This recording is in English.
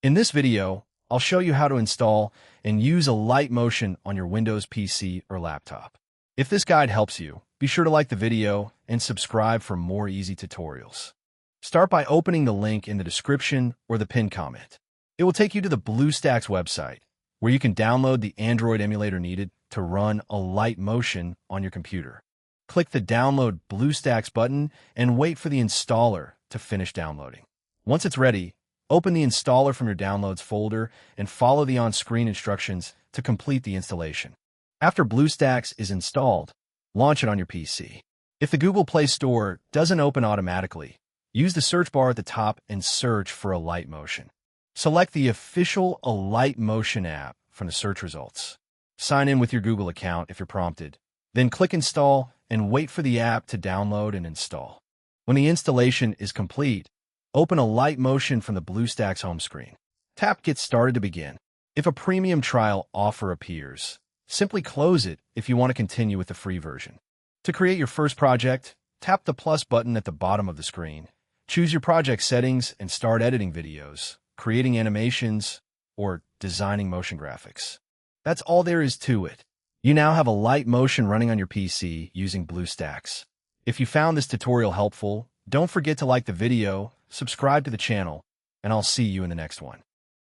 In this video, I'll show you how to install and use Alight Motion on your Windows PC or laptop. If this guide helps you, be sure to like the video and subscribe for more easy tutorials. Start by opening the link in the description or the pinned comment. It will take you to the BlueStacks website, where you can download the Android emulator needed to run Alight Motion on your computer. Click the Download BlueStacks button and wait for the installer to finish downloading. Once it's ready, open the installer from your Downloads folder and follow the on-screen instructions to complete the installation. After BlueStacks is installed, launch it on your PC. If the Google Play Store doesn't open automatically, use the search bar at the top and search for Alight Motion. Select the official Alight Motion app from the search results. Sign in with your Google account if you're prompted. Then click Install and wait for the app to download and install. When the installation is complete, open Alight Motion from the BlueStacks home screen. Tap Get Started to begin. If a premium trial offer appears, simply close it if you want to continue with the free version. To create your first project, tap the plus button at the bottom of the screen. Choose your project settings and start editing videos, creating animations, or designing motion graphics. That's all there is to it. You now have Alight Motion running on your PC using BlueStacks. If you found this tutorial helpful, don't forget to like the video, subscribe to the channel, and I'll see you in the next one.